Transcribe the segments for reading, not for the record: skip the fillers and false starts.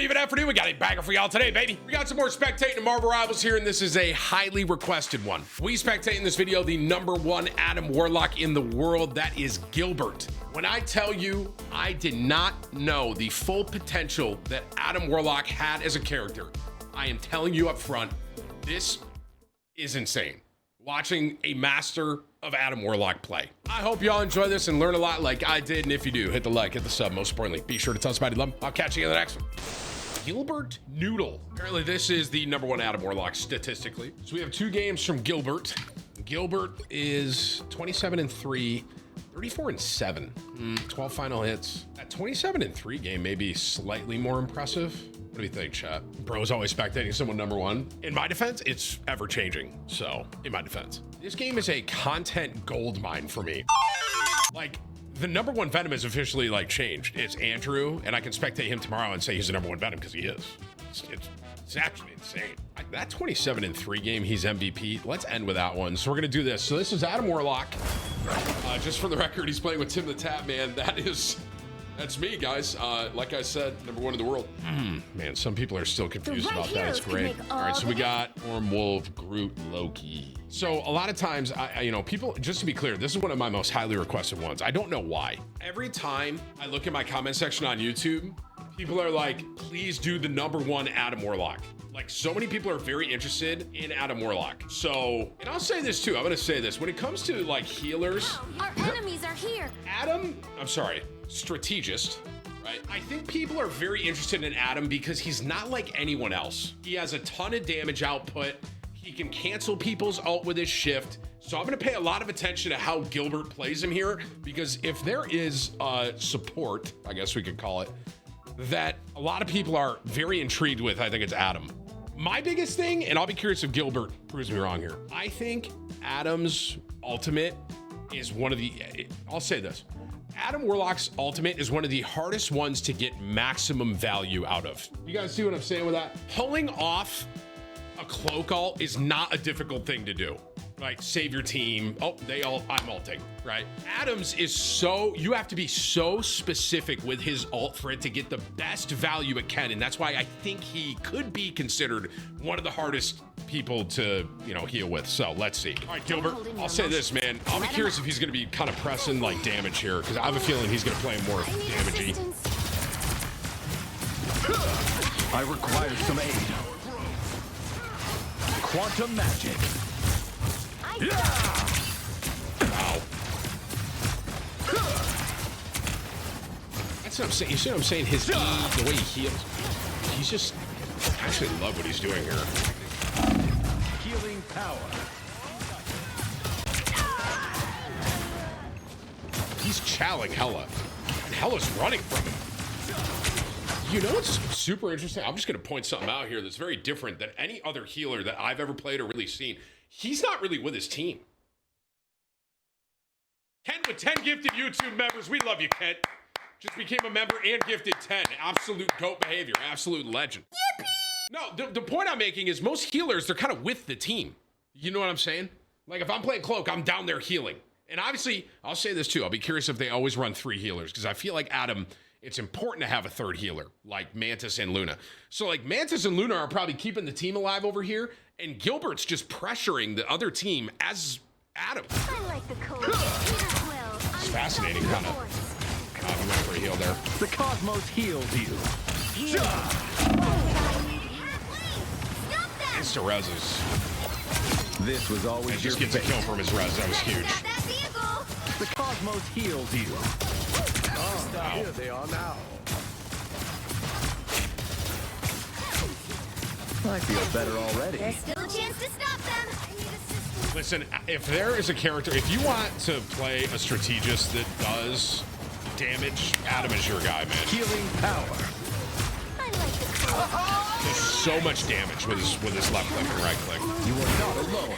even afternoon. We got a banger for y'all today, baby. We got some more Spectating and Marvel Rivals here, and this is a highly requested one. We spectate in this video the #1 Adam Warlock in the world. That is Gilbert. When I tell you, I did not know the full potential that Adam Warlock had as a character, I am telling you up front, this is insane. Watching a master of Adam Warlock play. I hope y'all enjoy this and learn a lot like I did, and if you do, hit the like, hit the sub, most importantly, be sure to tell somebody love them. I'll catch you in the next one. Gilbert Noodle. Apparently this is the #1 Adam Warlock statistically. So we have 2 games from Gilbert. Gilbert is 27-3, 34-7, 12 final hits. That 27-3 game may be slightly more impressive. What do you think, chat? Bro's always spectating someone #1. In my defense, it's ever changing. So, in my defense, this game is a content gold mine for me. Like, the #1 Venom is officially like changed. It's Andrew, and I can spectate him tomorrow and say he's the #1 Venom because he is. It's actually insane. That 27-3 game, he's MVP. Let's end with that one. So we're gonna do this. So this is Adam Warlock. Just for the record, he's playing with TimTheTatman. That's me, guys. Like I said, #1 in the world. Man, some people are still confused about that. It's great. All right, so we got Orm, Wolf, Groot, Loki. So a lot of times, people, just to be clear, this is one of my most highly requested ones. I don't know why. Every time I look at my comment section on YouTube, people are like, please do the #1 Adam Warlock. Like, so many people are very interested in Adam Warlock. So, and I'll say this too, I'm gonna say this. When it comes to like healers, our enemies are here. Strategist, right? I think people are very interested in Adam because he's not like anyone else. He has a ton of damage output. He can cancel people's ult with his shift. So I'm gonna pay a lot of attention to how Gilbert plays him here, because if there is support, I guess we could call it, that a lot of people are very intrigued with, I think it's Adam. My biggest thing, and I'll be curious if Gilbert proves me wrong here, I think Adam's ultimate is one of the, I'll say this, Adam Warlock's ultimate is one of the hardest ones to get maximum value out of. You guys see what I'm saying with that? Pulling off a cloak ult is not a difficult thing to do. Right, save your team. Oh, I'm ulting, right? Adam's is so, you have to be so specific with his ult for it to get the best value it can. And that's why I think he could be considered one of the hardest people to, heal with. So let's see. All right, Gilbert, I'll say this, man. I'll be curious if he's going to be kind of pressing like damage here, because I have a feeling he's going to play more damagey. I require some aid. Quantum magic. Wow. That's what I'm saying. You see what I'm saying? His the way he heals. He's just, I actually love what he's doing here. Healing power. He's chowing Hella, and Hella's running from him. You know what's super interesting? I'm just going to point something out here that's very different than any other healer that I've ever played or really seen. He's not really with his team. Kent with 10 gifted YouTube members. We love you, Kent. Just became a member and gifted 10. Absolute GOAT behavior. Absolute legend. Yippee! No, the point I'm making is most healers, they're kind of with the team. You know what I'm saying? Like, if I'm playing Cloak, I'm down there healing. And obviously, I'll say this too. I'll be curious if they always run 3 healers, because I feel like Adam, it's important to have a 3rd healer, like Mantis and Luna. So, like, Mantis and Luna are probably keeping the team alive over here, and Gilbert's just pressuring the other team as Adam. I like the code. It's fascinating, kind of. He went for a heal there. The cosmos heals you. Insta-reses. This was always he just gets a kill from his res. That was huge. The cosmos heals you. Wow. Here they are now. I feel better already. There's still a chance to stop them. I need assistance. Listen, if there is a character, if you want to play a strategist that does damage, Adam is your guy, man. Healing power. I like the code. Does so much damage with his left click and right click. You are not alone.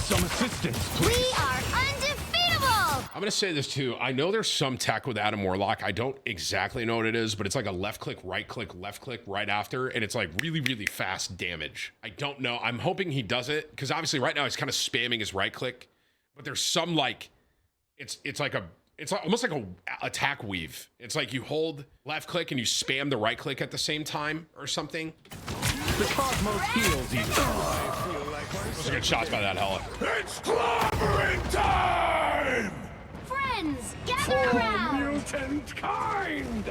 Some assistance, please. We are undefeatable. I'm going to say this too. I know there's some tech with Adam Warlock. I don't exactly know what it is, but it's like a left click, left click right after. And it's like really, really fast damage. I don't know. I'm hoping he does it, because obviously right now he's kind of spamming his right click, but there's some like, it's like a it's almost like a attack weave. It's like you hold left click and you spam the right click at the same time or something. The cosmos heals you. Those are good shots by that Hella. It's clobbering time! Friends, gather around. Mutant kind!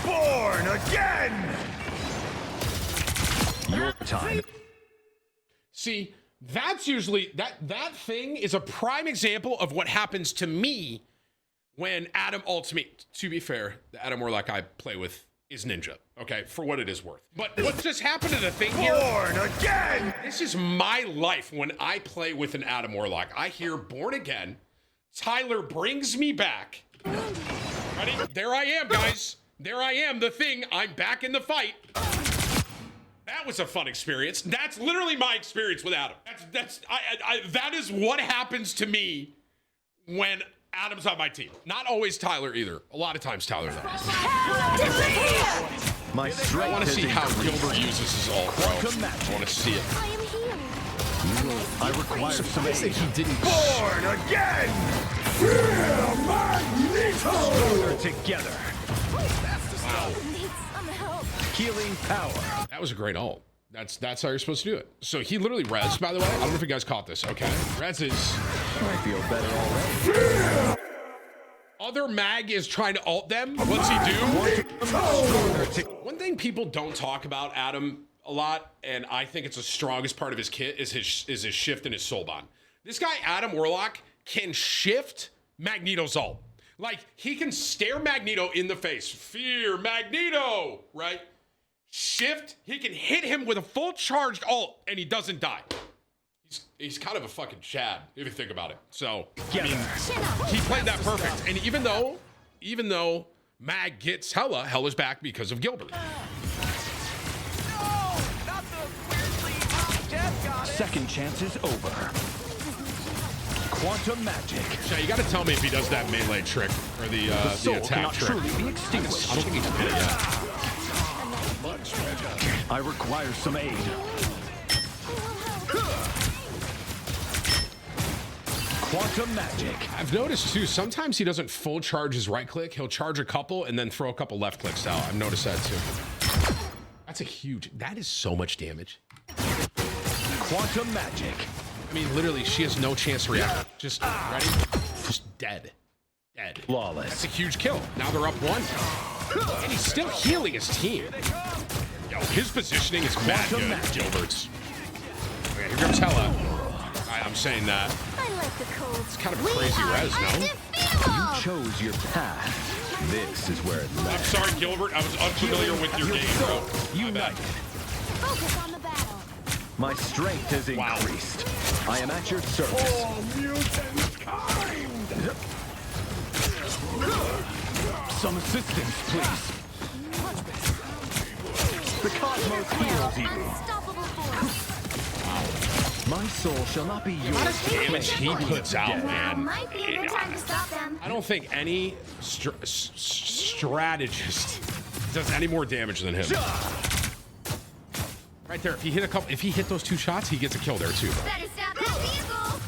Born again! Your time. See, that's usually that thing is a prime example of what happens to me when Adam ultimate. To be fair, the Adam Warlock I play with is ninja, okay, for what it is worth. But what just happened to the thing here? Born again! This is my life when I play with an Adam Warlock. I hear born again. Tyler brings me back. Ready? There I am, guys. There I am, the thing. I'm back in the fight. That was a fun experience. That's literally my experience with Adam. That is what happens to me when Adam's on my team. Not always Tyler either. A lot of times Tyler's on. My I strength want to is see how increased. Gilbert uses his ult, bro. I want to see it. I am healed. I require some I said aid. he didn't. Born again! Feel Magneto! Stronger together. Need some help. Healing power. That was a great ult. That's how you're supposed to do it. So he literally res, by the way. I don't know if you guys caught this. Okay. Res is. I feel better already. Other mag is trying to ult them. What's he do? Stronger to One thing people don't talk about Adam a lot, and I think it's the strongest part of his kit, is his shift and his soul bond. This guy, Adam Warlock, can shift Magneto's ult. Like, he can stare Magneto in the face. Fear Magneto, right? Shift, he can hit him with a full charged ult, and he doesn't die. He's kind of a fucking Chad, if you think about it. So, I mean, he played that perfect. And even though Mag gets Hella's back because of Gilbert. second chance is over. Quantum magic. Yeah, you got to tell me if he does that melee trick or the Soul attack cannot trick. truly be extinguished. I don't think he's did it yet. I require some aid. Quantum magic. I've noticed too, sometimes he doesn't full charge his right click. He'll charge a couple and then throw a couple left clicks out. I've noticed that too. That's a huge, that is so much damage. Quantum magic. I mean, literally, she has no chance to react. Just, ready? Just dead. Dead. Flawless. That's a huge kill. Now they're up one. And he's still healing his team. Yo, his positioning is mad good, Gilbert's. Okay, here comes Hella. I'm saying that. I like the cold. It's kind of a crazy res, no? Undefeatable. Chose your path. This is where it I'm led. sorry, Gilbert. I was unfamiliar with your game, bro. My bad. Unite. Focus on the battle. My strength has Wow. increased. I am at your service. Mutant kind! Some assistance, please. The cosmos heals you. Unstoppable force. My soul shall not be The amount of yours. damage he puts out, man. Might be a good time to stop them. I don't think any strategist does any more damage than him. Right there, if he hit those two shots, he gets a kill there too. Better stop that vehicle.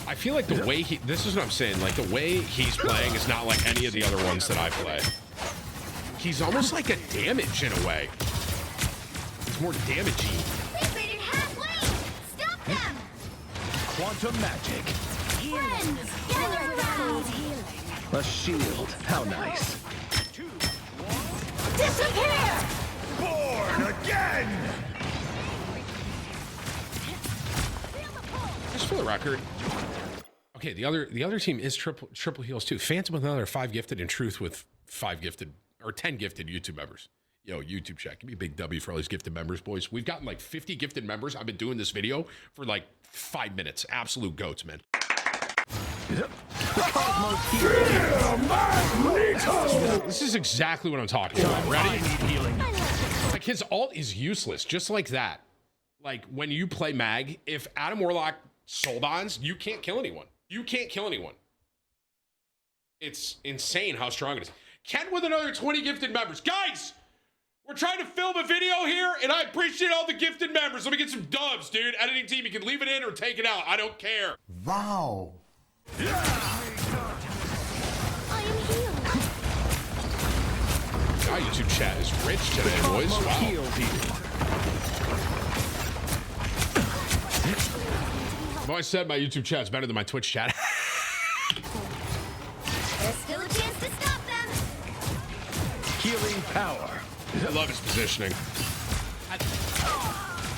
I feel like the way this is what I'm saying, like the way he's playing is not like any of the other ones that I play. He's almost like a damage in a way. He's more damagey. They made it halfway. Stop them. Quantum magic. Friends, gather around. A shield. How nice. Disappear. Born again! Just for the record. Okay, the other team is triple heals too. Phantom with another 5 gifted and Truth with 5 gifted or 10 gifted YouTube members. Yo, YouTube chat, give me a big W for all these gifted members, boys. We've gotten like 50 gifted members. I've been doing this video for like 5 minutes. Absolute goats, man. The cosmos heals you. This is exactly what I'm talking about. Ready? I need healing. Like his ult is useless, just like that. Like when you play Mag, if Adam Warlock soul bonds, you can't kill anyone. You can't kill anyone. It's insane how strong it is. Ken with another 20 gifted members. Guys, We're trying to film a video here, and I appreciate all the gifted members. Let me get some dubs, dude. Editing team, you can leave it in or take it out. I don't care. Wow. I am healed. Our YouTube chat is rich today, boys. Almost Wow. healed here. I've always said my YouTube chat is better than my Twitch chat. There's still a chance to stop them. Healing power. I love his positioning. I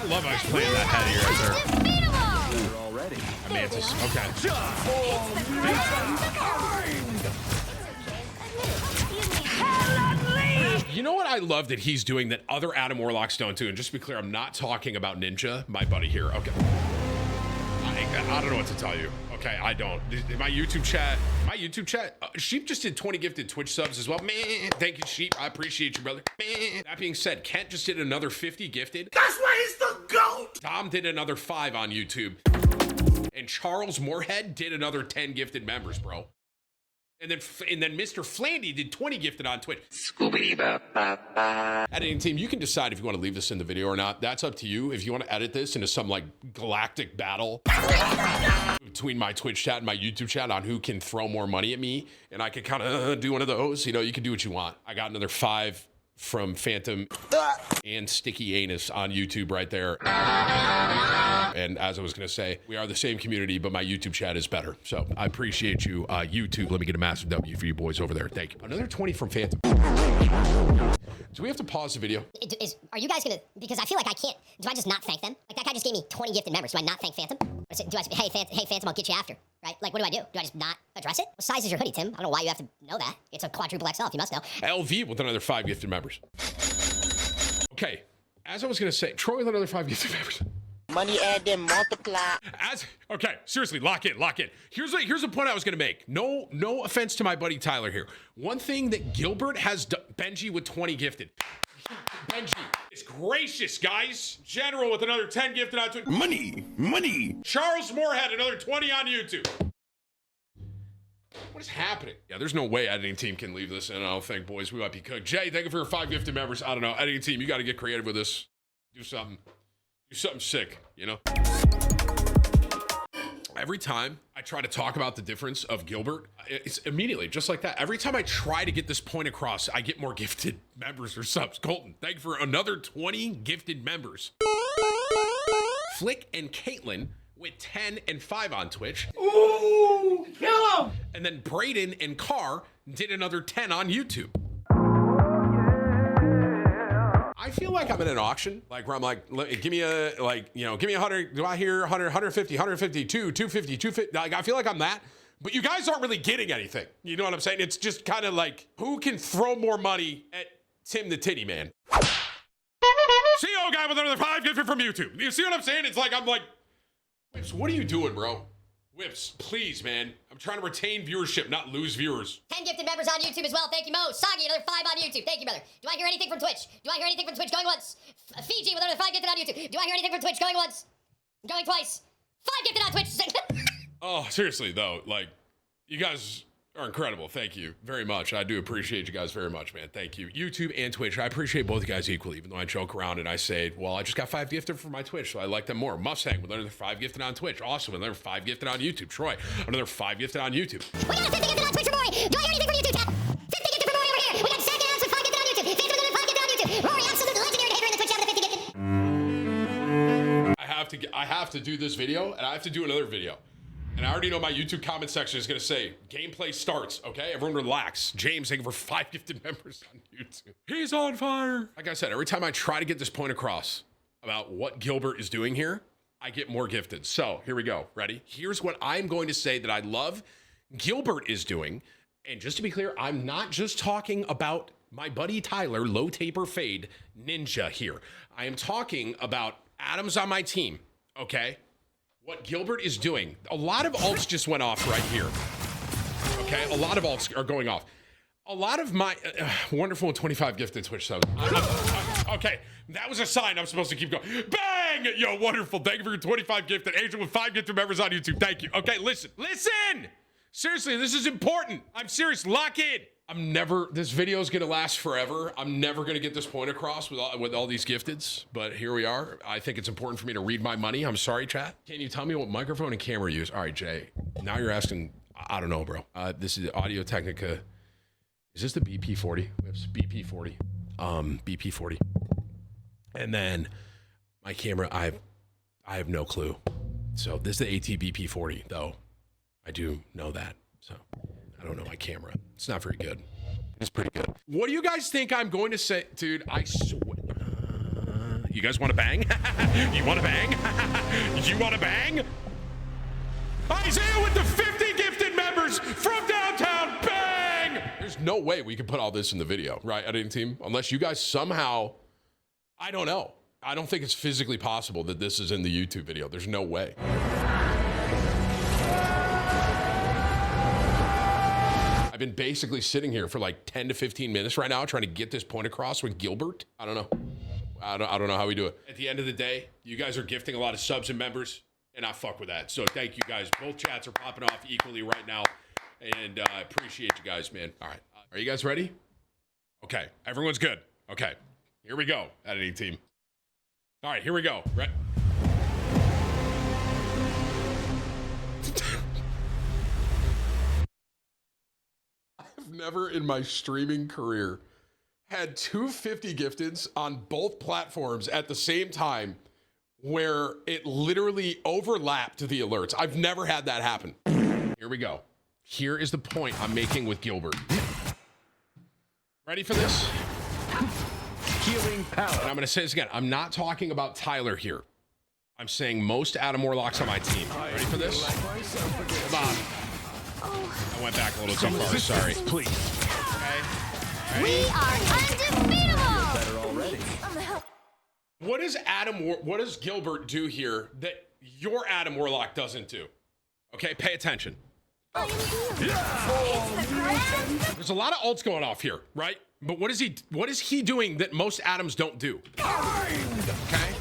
love how he's playing that head here right there. Undefeatable. You're already. Mantis. Okay. It's the friends of Excuse me. You know what I love that he's doing that other Adam Warlocks don't do? And just to be clear, I'm not talking about Ninja, my buddy here. Okay. I don't know what to tell you. Okay, I don't. My YouTube chat, Sheep just did 20 gifted Twitch subs as well. Man, thank you, Sheep. I appreciate you, brother. Man. That being said, Kent just did another 50 gifted. That's why he's the GOAT! Tom did another 5 on YouTube. And Charles Moorhead did another 10 gifted members, bro. And then Mr. Flandy did 20 gifted on Twitch. Editing team, you can decide if you want to leave this in the video or not. That's up to you. If you want to edit this into some like galactic battle between my Twitch chat and my YouTube chat on who can throw more money at me, and I can kind of do one of those, you know, you can do what you want. I got another 5 from Phantom and Sticky Anus on YouTube right there. And as I was going to say, we are the same community, but my YouTube chat is better. So I appreciate you, YouTube. Let me get a massive W for you boys over there. Thank you. Another 20 from Phantom. Do we have to pause the video? Are you guys gonna, because I feel like I can't, do I just not thank them? Like that guy just gave me 20 gifted members, do I not thank Phantom? Hey Phantom, I'll get you after, right? Like what do? Do I just not address it? What size is your hoodie, Tim? I don't know why you have to know that. It's a quadruple XL, if you must know. LV with another 5 gifted members. Okay, as I was gonna say, Troy with another 5 gifted members. Money add then multiply. Okay, seriously, lock in. Here's a point I was gonna make. No offense to my buddy Tyler here. One thing that Gilbert has done, Benji with 20 gifted. Benji is gracious, guys. General with another 10 gifted on Twitch. Money! Charles Moorhead, another 20 on YouTube. What is happening? Yeah, there's no way editing team can leave this in. I don't think, boys. We might be cooked. Jay, thank you for your 5 gifted members. I don't know. Editing team, you got to get creative with this. Do something sick, you know? Every time I try to talk about the difference of Gilbert, it's immediately just like that. Every time I try to get this point across, I get more gifted members or subs. Colton, thank you for another 20 gifted members. Flick and Caitlin with 10 and 5 on Twitch. Ooh, kill him! And then Braden and Carr did another 10 on YouTube. I feel like I'm in an auction, like where I'm like, give me a, like, you know, give me 100, do I hear 100, 150, 152, 250, 250, like, I feel like I'm that, but you guys aren't really getting anything. You know what I'm saying? It's just kind of like, who can throw more money at TimTheTatman? CEO guy with another 5 gifted from YouTube. You see what I'm saying? It's like, I'm like, Whips, what are you doing, bro? Whips, please, man. I'm trying to retain viewership, not lose viewers. 10 gifted members on YouTube as well, thank you Mo. Soggy, another 5 on YouTube, thank you brother. Do I hear anything from Twitch? Going once. Fiji with another 5 gifted on YouTube. Do I hear anything from Twitch? Going once. Going twice. 5 gifted on Twitch. Oh, seriously, though, like, you guys are incredible. Thank you very much. I do appreciate you guys very much, man. Thank you. YouTube and Twitch, I appreciate both you guys equally, even though I joke around and I say, well, I just got 5 gifted for my Twitch, so I like them more. Mustang with another 5 gifted on Twitch. Awesome, another 5 gifted on YouTube. Troy, another 5 gifted on YouTube. We got 50 gifted on Twitch for Rory. Do I hear anything from YouTube, chat? 50 gifted for Rory over here. We got Zach Adams with 5 gifted on YouTube. Phantom with another 5 gifted on YouTube. Rory, absolute legendary hater in the Twitch chat with the 50 gifted. I have to do this video, and I have to do another video. And I already know my YouTube comment section is going to say, gameplay starts, okay? Everyone relax. James, thank you for 5 gifted members on YouTube. He's on fire. Like I said, every time I try to get this point across about what Gilbert is doing here, I get more gifted. So here we go. Ready? Here's what I'm going to say that I love Gilbert is doing. And just to be clear, I'm not just talking about my buddy Tyler, Low Taper Fade Ninja here. I am talking about Adams on my team, okay? What Gilbert is doing, a lot of alts just went off right here. Okay, a lot of alts are going off. A lot of my wonderful 25 gifted Twitch subs. Okay, that was a sign I'm supposed to keep going. Bang! Yo, wonderful. Thank you for your 25 gifted. Angel with 5 gifted members on YouTube. Thank you. Okay, listen. Seriously, this is important. I'm serious. Lock in. This video is gonna last forever. I'm never gonna get this point across with all these gifteds, but here we are. I think it's important for me to read my money. I'm sorry, chat. Can you tell me what microphone and camera you use? All right, Jay. Now you're asking, I don't know, bro. This is Audio Technica. Is this the BP40? We have BP40. BP40. And then my camera, I have no clue. So this is the AT BP40, though. I do know that. So I don't know my camera. It's not very good. It's pretty good. What do you guys think I'm going to say? Dude, I swear. You guys want to bang? You want to bang? You want to bang? Isaiah with the 50 gifted members from downtown. Bang! There's no way we could put all this in the video, right, editing team? Unless you guys somehow, I don't know. I don't think it's physically possible that this is in the YouTube video. There's no way. I've been basically sitting here for like 10 to 15 minutes right now trying to get this point across with Gilbert. I don't know. I don't know how we do it. At the end of the day, you guys are gifting a lot of subs and members, and I fuck with that. So thank you guys. Both chats are popping off equally right now, and I appreciate you guys, man. All right. Are you guys ready? Okay. Everyone's good. Okay. Here we go, editing team. All right, here we go. Right. I've never in my streaming career had 250 gifteds on both platforms at the same time where it literally overlapped the alerts. I've never had that happen. Here we go. Here is the point I'm making with Gilbert. Ready for this? Healing power. And I'm going to say this again. I'm not talking about Tyler here. I'm saying most Adam Warlocks on my team. Ready for this? Hold on. I went back a little too far. Sorry. Please. Okay. We are undefeatable! Better already. What does Gilbert do here that your Adam Warlock doesn't do? Okay, pay attention. I am healed. It's the grand. There's a lot of ults going off here, right? But what is he doing that most Adams don't do? Okay?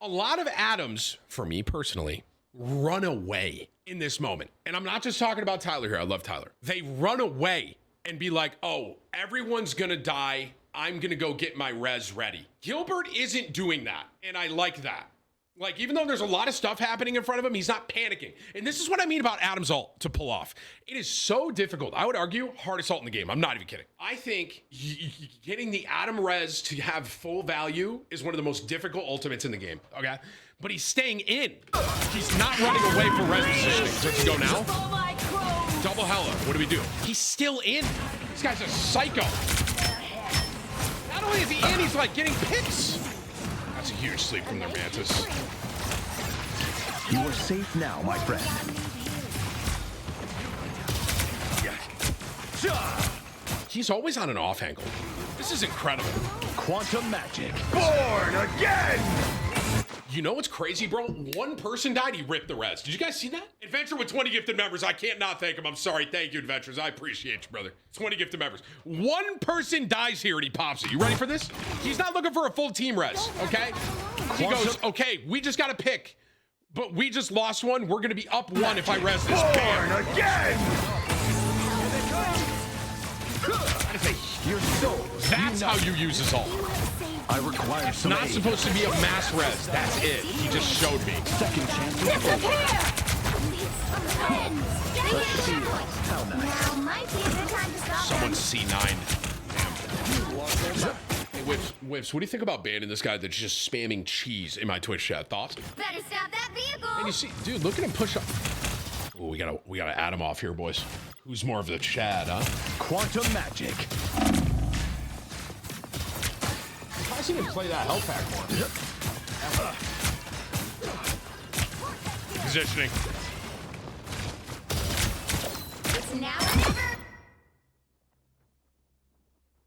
A lot of Adams, for me personally, run away in this moment. And I'm not just talking about Tyler here. I love Tyler. They run away and be like, oh, everyone's gonna die. I'm gonna go get my res ready. Gilbert isn't doing that, and I like that. Like, even though there's a lot of stuff happening in front of him, he's not panicking. And this is what I mean about Adam's ult to pull off. It is so difficult. I would argue, hardest ult in the game. I'm not even kidding. I think getting the Adam res to have full value is one of the most difficult ultimates in the game, okay? But he's staying in. He's not running away for res positioning. Does he go now? Double hella. What do we do? He's still in. This guy's a psycho. Not only is he in, he's like getting picks. That's a huge sleep from their mantis. You are safe now, my friend. He's always on an off angle. This is incredible. Quantum magic. Born again! You know what's crazy, bro? One person died, he ripped the res. Did you guys see that? Adventure with 20 gifted members. I can't not thank him. I'm sorry. Thank you, Adventures. I appreciate you, brother. 20 gifted members. One person dies here and he pops it. You ready for this? He's not looking for a full team res, okay? He goes, okay, we just got to pick, but we just lost one. We're going to be up one if I res this. Bam. Born again! That is a, Your soul. that's how you use this ult. I require some Not aid. supposed to be a mass res. That's it. He just showed me. Second chance. How nice. Now might be the time to stop Someone's C9. Damn. Hey, Whips, what do you think about banning this guy that's just spamming cheese in my Twitch chat? Thoughts? Better stop that vehicle! And you see, dude, look at him push up. Oh, we gotta add him off here, boys. Who's more of the Chad, huh? Quantum magic. I see him play that health pack more. Positioning. It's now or never!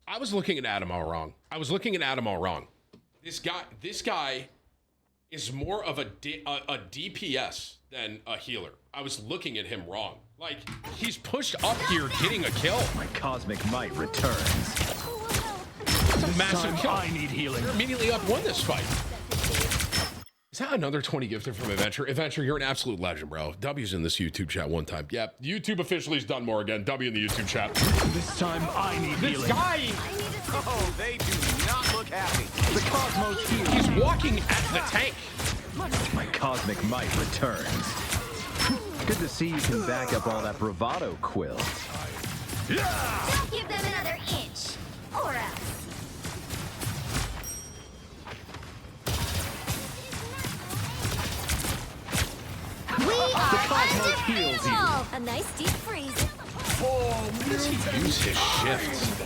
I was looking at Adam all wrong. This guy is more of a DPS than a healer. I was looking at him wrong. Like, he's pushed up here getting a kill. My cosmic might returns. It's a massive kill. I need healing. You're immediately up one this fight. Is that another 20 gifted from Adventure? Adventure, you're an absolute legend, bro. W's in this YouTube chat one time. Yep, YouTube officially has done more again. W in the YouTube chat. This time I need This healing. guy, Oh, they do not look happy. The Cosmos heals. he's walking at the tank. My cosmic might returns. Good to see you can back up all that bravado, Quill. Don't give them another inch. Or else. We are heals you. undefeatable. A nice deep freeze. Does he use his shift?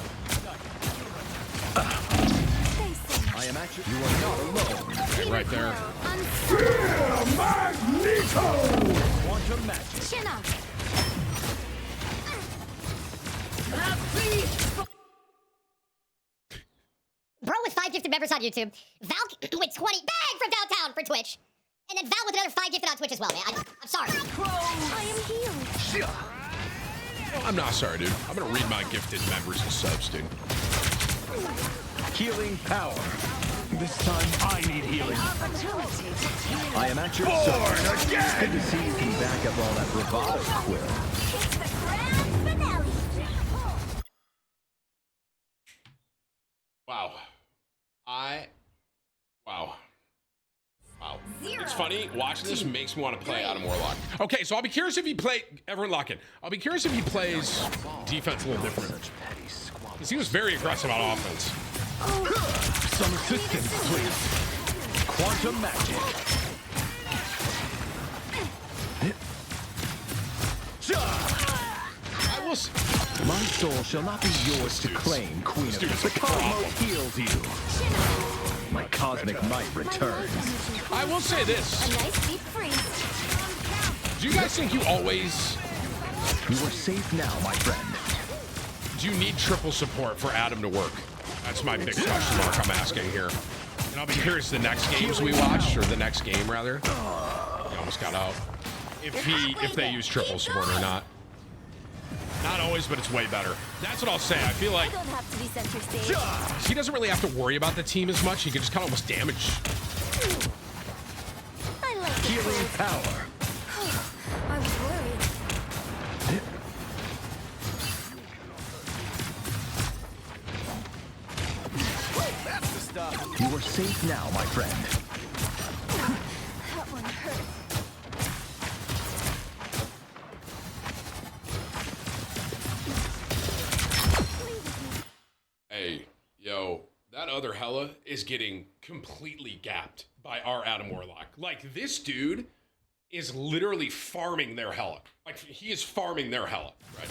I am actually. You are not alone. Okay, right there. Quantum magic. Chin up. Bro with 5 gifted members on YouTube. Val with 20. Bang from downtown for Twitch. And then Val with another 5 gifted on Twitch as well, man. I'm sorry. I am healed. I'm not sorry, dude. I'm gonna read my gifted members and subs, dude. Healing power. This time I need healing. I am at your Born service. again! Good to see you can back up all that bravado, Quill. It's the grand finale. Wow. Wow. It's funny, watching this makes me want to play Adam Warlock. Okay, so I'll be curious if he everyone lock in. I'll be curious if he plays defense a little different. Because he was very aggressive on offense. Some assistance, please. Quantum magic. I will My soul shall not be yours to claim, Queen of the Cosmos heals you. My cosmic might returns. I will say A this. nice deep freeze. Do you guys think you always You are safe now, my friend. do you need triple support for Adam to work? That's my big question mark I'm asking here. And I'll be curious the next games we watch, or the next game rather. He almost got out. If they use triple support or not. Not always, but it's way better. That's what I'll say. I feel like I don't have to be center stage. he doesn't really have to worry about the team as much. He can just kind of almost damage. I like the Healing cold. power. I was worried. That's the stuff. You are safe now, my friend. That one hurt. Hey, yo, that other Hella is getting completely gapped by our Adam Warlock. Like, this dude is literally farming their Hella. Like, he is farming their Hella, right?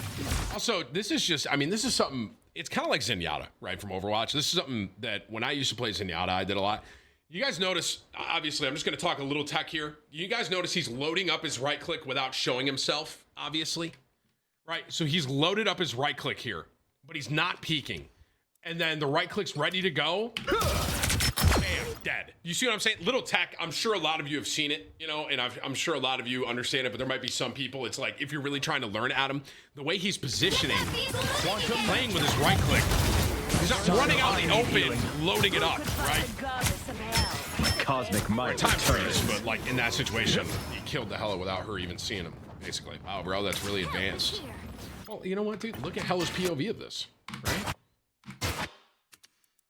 Also, this is just, I mean, this is something, it's kind of like Zenyatta, right, from Overwatch. This is something that when I used to play Zenyatta, I did a lot. You guys notice, obviously, I'm just going to talk a little tech here. You guys notice he's loading up his right click without showing himself, obviously, right? So he's loaded up his right click here, but he's not peeking. And then the right click's ready to go. Bam, dead. You see what I'm saying? Little tech. I'm sure a lot of you have seen it, you know, and I'm sure a lot of you understand it, but there might be some people. It's like, if you're really trying to learn Adam, the way he's positioning, playing with his right click, he's not running out in the open, loading it up, right? My cosmic might Times for returns. this, but like in that situation, he killed the Hella without her even seeing him, basically. Wow, bro, that's really advanced. Well, you know what, dude? Look at Hella's POV of this, right?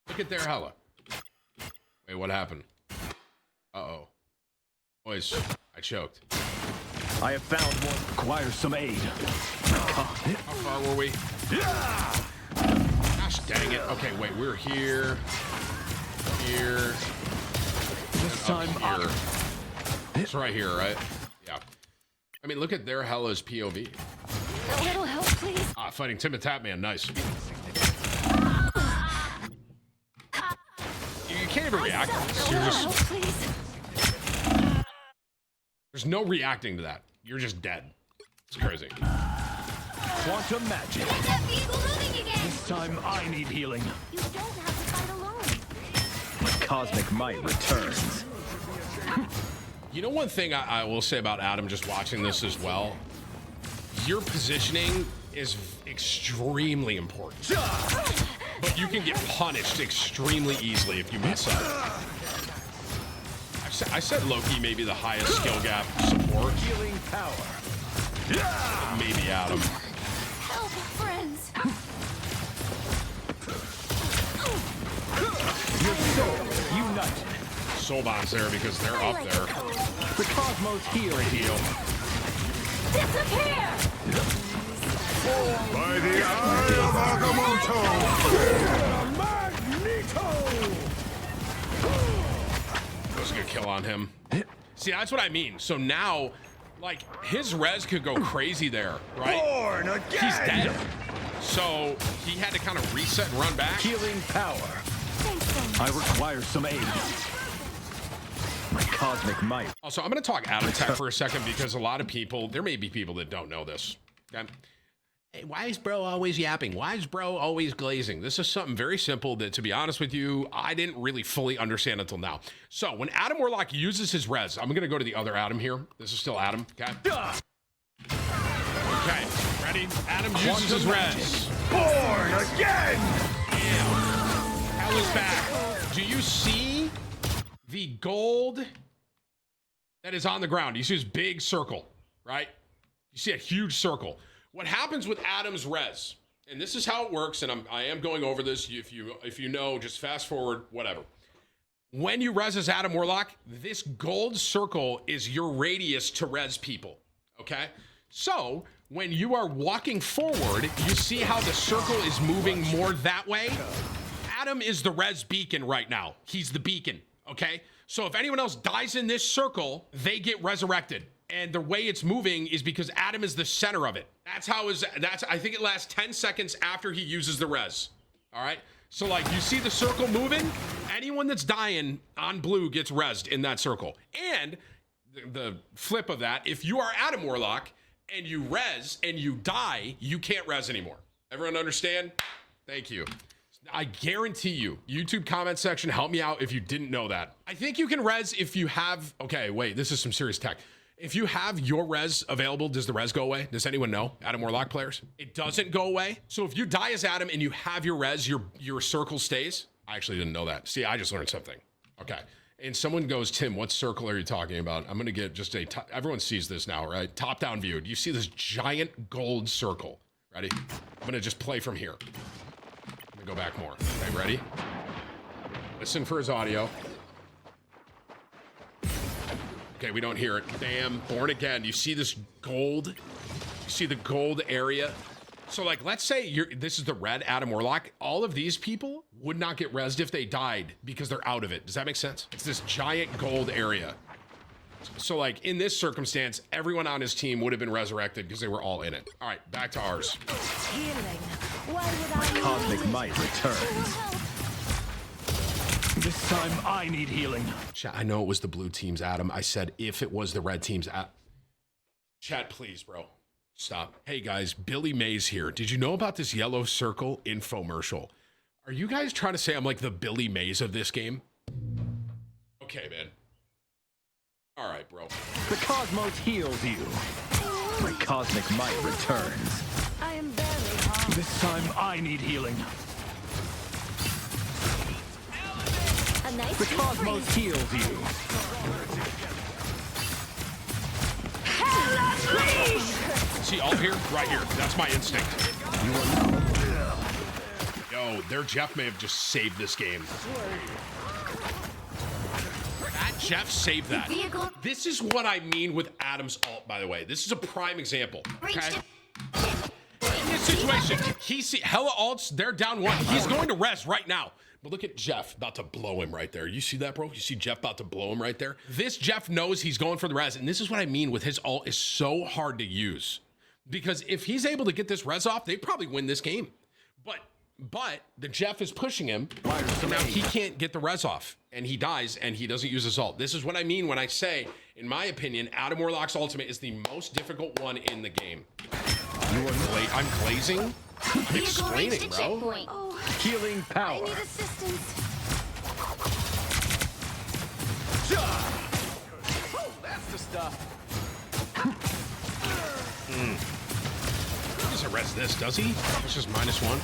Look at their Hella. Wait, what happened? Uh-oh. Boys, I choked. I have found one requires some aid. How far were we? Gosh dang it. Okay, wait, we're here. Here. This time Here. It's right here, right? Yeah. I mean, look at their Hella's POV. A little help, please. Ah, fighting TimTheTatman, nice. You can't even react. A You're little just, help, please. there's no reacting to that. You're just dead. It's crazy. Quantum magic. Get that vehicle moving again. This time I need healing. You don't have to fight alone. My cosmic might returns. You know one thing I will say about Adam, just watching this as well, your positioning is extremely important. But you can get punished extremely easily if you mess up. I've I said Loki maybe the highest skill gap support. Healing power. Maybe Adam. Help, friends. Your soul united. Soul Bond's there because they're up there. The cosmos heal. Disappear! By the eye of Agamotto! Magneto! That was a good kill on him. See, that's what I mean. So now, like, his res could go crazy there, right? Born again! He's dead. So he had to kind of reset and run back. Healing power. Thanks so much. I require some aid. My cosmic might. Also, I'm going to talk Adam Tech for a second because a lot of people, there may be people that don't know this. Okay? Hey, why is bro always yapping? Why is bro always glazing? This is something very simple that, to be honest with you, I didn't really fully understand until now. So when Adam Warlock uses his res, I'm going to go to the other Adam here. This is still Adam, okay? Okay, ready? Adam uses his res. Born again! Hell is back. Do you see the gold that is on the ground? You see this big circle, right? You see a huge circle. What happens with Adam's res, and this is how it works, and I am going over this. If you know, just fast forward, whatever. When you res as Adam Warlock, this gold circle is your radius to res people, okay? So when you are walking forward, you see how the circle is moving more that way? Adam is the res beacon right now. He's the beacon, okay? So if anyone else dies in this circle, they get resurrected. And the way it's moving is because Adam is the center of it. I think it lasts 10 seconds after he uses the res. All right? So like you see the circle moving, anyone that's dying on blue gets rezzed in that circle. And the flip of that, if you are Adam Warlock and you res and you die, you can't res anymore. Everyone understand? Thank you. I guarantee you, YouTube comment section, help me out if you didn't know that. I think you can res if you have, okay, wait, this is some serious tech. If you have your res available, does the res go away? Does anyone know? Adam Warlock players? It doesn't go away. So if you die as Adam and you have your res, your circle stays. I actually didn't know that. See, I just learned something. Okay. And someone goes, Tim, what circle are you talking about? I'm going to get just everyone sees this now, right? Top down view. Do you see this giant gold circle? Ready? I'm going to just play from here. Let me go back more. Okay, ready? Listen for his audio. Okay, we don't hear it. Damn, born again. You see this gold? You see the gold area? So like, let's say this is the red Adam Warlock. All of these people would not get rezzed if they died because they're out of it. Does that make sense? It's this giant gold area. So like in this circumstance, everyone on his team would have been resurrected because they were all in it. All right, back to ours. Healing. Why would I Cosmic might returns. This time I need healing. Chat, I know it was the blue team's Adam. I said if it was the red team's Adam. Chat, please, bro. Stop. Hey, guys, Billy Mays here. Did you know about this yellow circle infomercial? Are you guys trying to say I'm like the Billy Mays of this game? Okay, man. All right, bro. The cosmos heals you. My cosmic might returns. I am barely harmed. This time I need healing. A nice The cosmos heals you. See, all here, right here. That's my instinct. Yo, their Jeff may have just saved this game. That Jeff saved that. This is what I mean with Adam's ult, by the way. This is a prime example. Okay? In this situation, he see hella ults, they're down one. He's going to rest right now. But look at Jeff about to blow him right there. You see that, bro? You see Jeff about to blow him right there? This Jeff knows he's going for the res, and this is what I mean with his ult is so hard to use. Because if he's able to get this res off, they probably win this game. But the Jeff is pushing him, so now he can't get the res off, and he dies, and he doesn't use his ult. This is what I mean when I say, in my opinion, Adam Warlock's ultimate is the most difficult one in the game. I'm glazing? I'm explaining, bro. Oh, Healing I power. need assistance. That's the stuff. He doesn't res this, does he? It's just -1.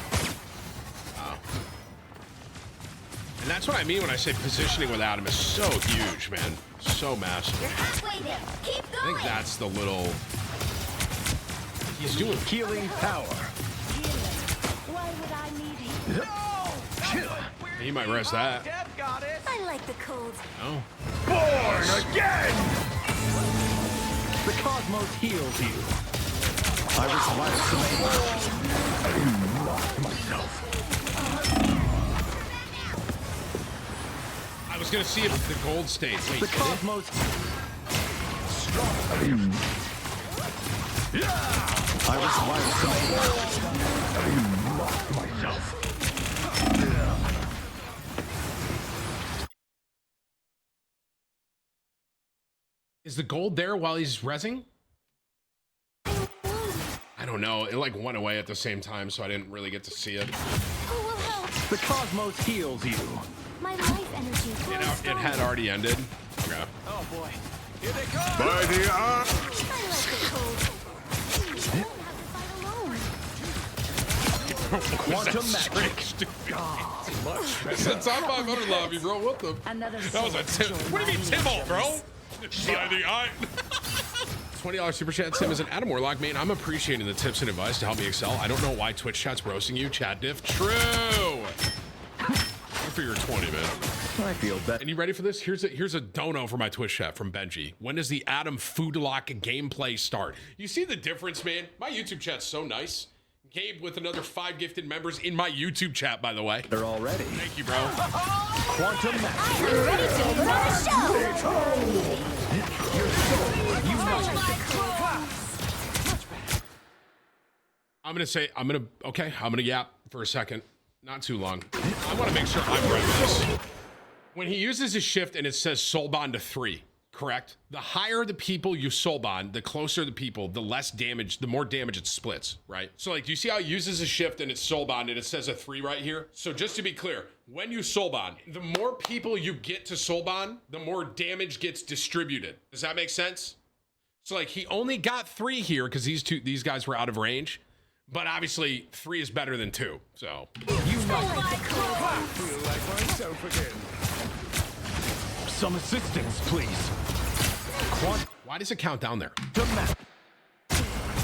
Wow. And that's what I mean when I say positioning with Adam is so huge, man. So massive. You're halfway there. Keep I going. think that's the little... He's doing... Healing power. Why would I need you? He might rest that. Deb got it. I like the cold. Oh. Born again! The cosmos heals you. I require myself. I was gonna see if the gold stayed. Wait, The did it? cosmos. I require myself. Is the gold there while he's rezzing? I don't know. It like went away at the same time, so I didn't really get to see it. Who will help? The cosmos heals you. My life energy grows It had already ended. Okay. Oh boy. Here they come. By the eye! I like the cold. You don't have to fight alone. Quantum magic. Since I'm 500 lobby, bro. What the? Another That was a Tim. What do you mean, Tim-o, bro? By the eye. $20 super chat. Tim is an Adam Warlock, man. I'm appreciating the tips and advice to help me excel. I don't know why Twitch chat's roasting you. Chat diff. True. Good for your 20, man. I feel better. And you ready for this? Here's a dono for my Twitch chat from Benji. When does the Adam Foodlock gameplay start? You see the difference, man? My YouTube chat's so nice. Gabe with another 5 gifted members in my YouTube chat, by the way. They're all ready. Thank you, bro. Quantum magic. You're ready to put on a show. Your soul united. I'm gonna yap for a second. Not too long. I want to make sure I'm ready for this. When he uses his shift and it says soul bond to 3, correct? The higher the people you soul bond, the closer the people, the less damage, the more damage it splits, right? So like, do you see how he uses a shift and it's soul bond and it says a 3 right here? So just to be clear, when you soul bond, the more people you get to soul bond, the more damage gets distributed. Does that make sense? So like, he only got 3 here because these guys were out of range. But obviously, 3 is better than 2, so. Some assistance, please. Why does it count down there?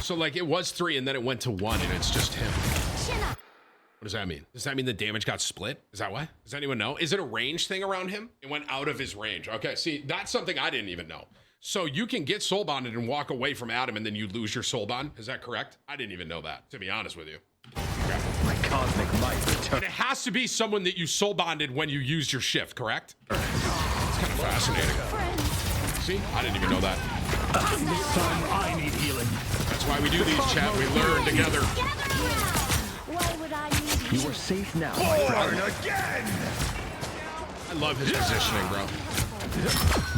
So like, it was 3 and then it went to 1 and it's just him. What does that mean? Does that mean the damage got split? Is that what? Does anyone know? Is it a range thing around him? It went out of his range. Okay, see, that's something I didn't even know. So you can get soul bonded and walk away from Adam and then you lose your soul bond. Is that correct? I didn't even know that, to be honest with you. Okay. My cosmic might return. And it has to be someone that you soul bonded when you used your shift, correct? It's kind of fascinating. See, I didn't even know that. This time I need healing. That's why we do these, chat. We learn together. Why would I need you? You are safe now. Born again! I love his positioning, bro.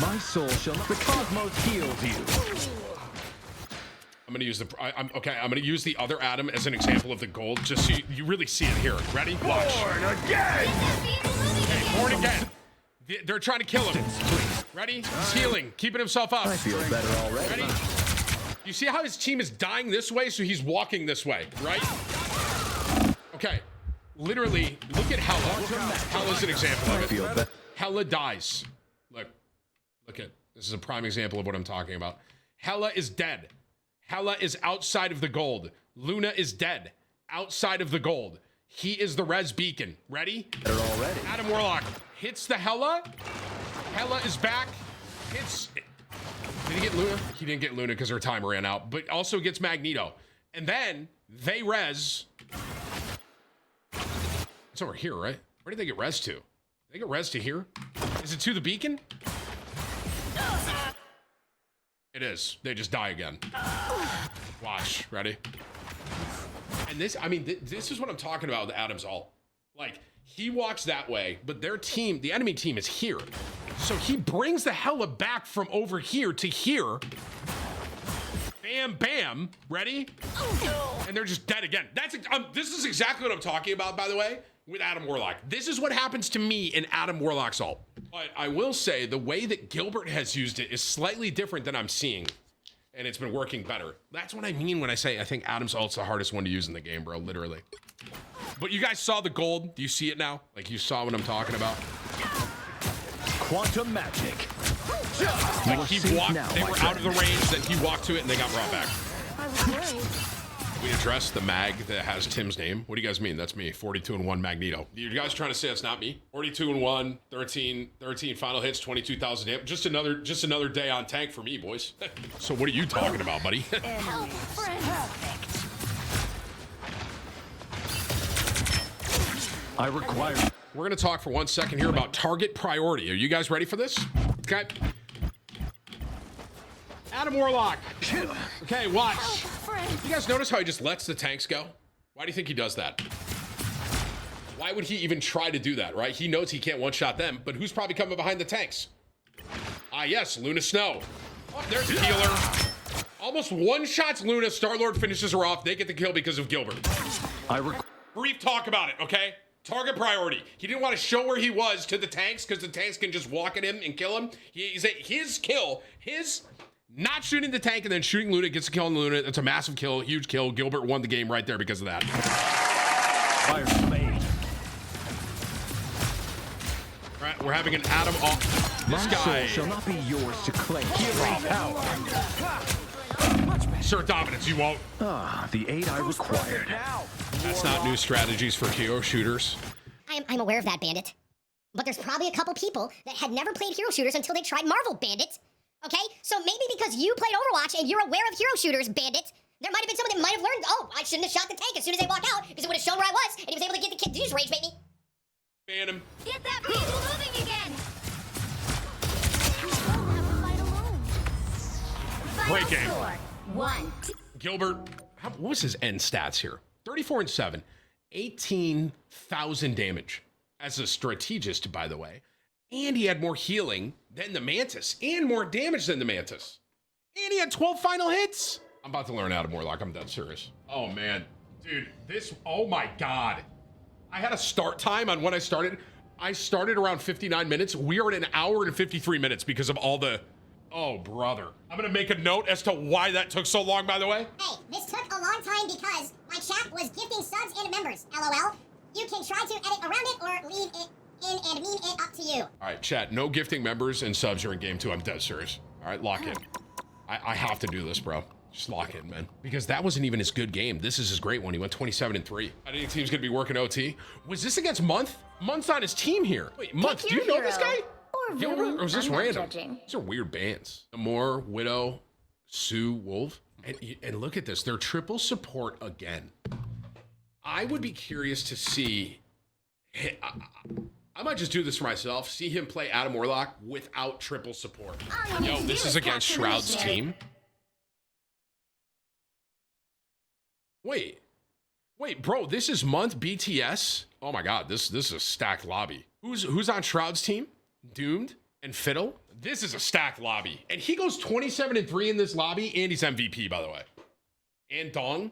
My soul shall not. The cosmos heals you. I'm gonna use I'm gonna use the other Adam as an example of the gold, just so you really see it here. Ready? Watch. Born again! Okay, born again. They're trying to kill him. Ready? He's healing, keeping himself up. I feel better already. Ready? You see how his team is dying this way, so he's walking this way, right? Okay. Literally, look at Hella. Hella's an example I of feel it. better. Hella dies. Look at this is a prime example of what I'm talking about. Hella is dead. Hella is outside of the gold. Luna is dead. Outside of the gold. He is the res beacon. Ready? They're all ready. Adam Warlock hits the Hella. Hella is back. Hits. Did he get Luna? He didn't get Luna because her timer ran out, but also gets Magneto. And then they res. It's over here, right? Where did they get res to? They get res to here? Is it to the beacon? It is. They just die again. Watch. Ready? And this, I mean, this is what I'm talking about with Adam's ult. Like, he walks that way, but their team, the enemy team, is here. So he brings the Hella back from over here to here. Bam, bam. Ready? And they're just dead again. This is exactly what I'm talking about, by the way, with Adam Warlock. This is what happens to me in Adam Warlock's ult. But I will say the way that Gilbert has used it is slightly different than I'm seeing. And it's been working better. That's what I mean when I say I think Adam's ult's the hardest one to use in the game, bro, literally. But you guys saw the gold. Do you see it now? Like, you saw what I'm talking about? Quantum magic. Like he walked, they were out of the range, then he walked to it and they got brought back. I was worried. We address the mag that has Tim's name. What do you guys mean? That's me, 42-1 Magneto. You guys trying to say it's not me? 42-1, 13 final hits, 22,000 damage. Just another day on tank for me, boys. So what are you talking about, buddy? Help, friends. I require. We're gonna talk for 1 second here about target priority. Are you guys ready for this? Okay. Adam Warlock. Okay, watch. You guys notice how he just lets the tanks go? Why do you think he does that? Why would he even try to do that, right? He knows he can't one-shot them, but who's probably coming behind the tanks? Ah, yes, Luna Snow. Oh, there's a healer. Almost one-shots Luna. Star-Lord finishes her off. They get the kill because of Gilbert. Brief talk about it, okay? Target priority. He didn't want to show where he was to the tanks because the tanks can just walk at him and kill him. His kill, not shooting the tank and then shooting Luna gets a kill on Luna. That's a massive kill, huge kill. Gilbert won the game right there because of that. Fire made. All right, we're having an Adam off. This guy shall not be yours to claim. Healing power. Sir Dominance, you won't. Ah, the aid I required. That's not new strategies for hero shooters. I'm aware of that, Bandit. But there's probably a couple people that had never played hero shooters until they tried Marvel, Bandit. Okay? So maybe because you played Overwatch and you're aware of hero shooters, Bandit, there might have been someone that might have learned, oh, I shouldn't have shot the tank as soon as they walk out because it would have shown where I was and he was able to get the kid. Did you just rage bait me? Ban him. Get that vehicle moving again. Great game. 1. Gilbert, what was his end stats here? 34-7, 18,000 damage as a strategist, by the way. And he had more healing than the Mantis and more damage than the Mantis. And he had 12 final hits. I'm about to learn Adam Warlock. I'm dead serious. Oh, man. Dude, oh my God. I had a start time on when I started. I started around 59 minutes. We are at an hour and 53 minutes because of all the... Oh, brother. I'm going to make a note as to why that took so long, by the way. Hey, this took a long time because my chat was gifting subs and members, LOL. You can try to edit around it or leave it in and meme it up to you. All right, chat, no gifting members and subs during game 2. I'm dead serious. All right, lock in. I have to do this, bro. Just lock in, man. Because that wasn't even his good game. This is his great one. He went 27-3. I think team's going to be working OT. Was this against Month? Month's on his team here. Wait, Month, do you know this guy? Or Gilbert, or was this random? Judging. These are weird bands. Amore, Widow, Sue, Wolf. And look at this. They're triple support again. I would be curious to see... I might just do this for myself. See him play Adam Warlock without triple support. Yo, this is against Shroud's team. Wait, bro, this is Month BTS. Oh my God, this is a stacked lobby. Who's on Shroud's team? Doomed and Fiddle. This is a stacked lobby, and he goes 27-3 in this lobby, and he's MVP, by the way. And Dong.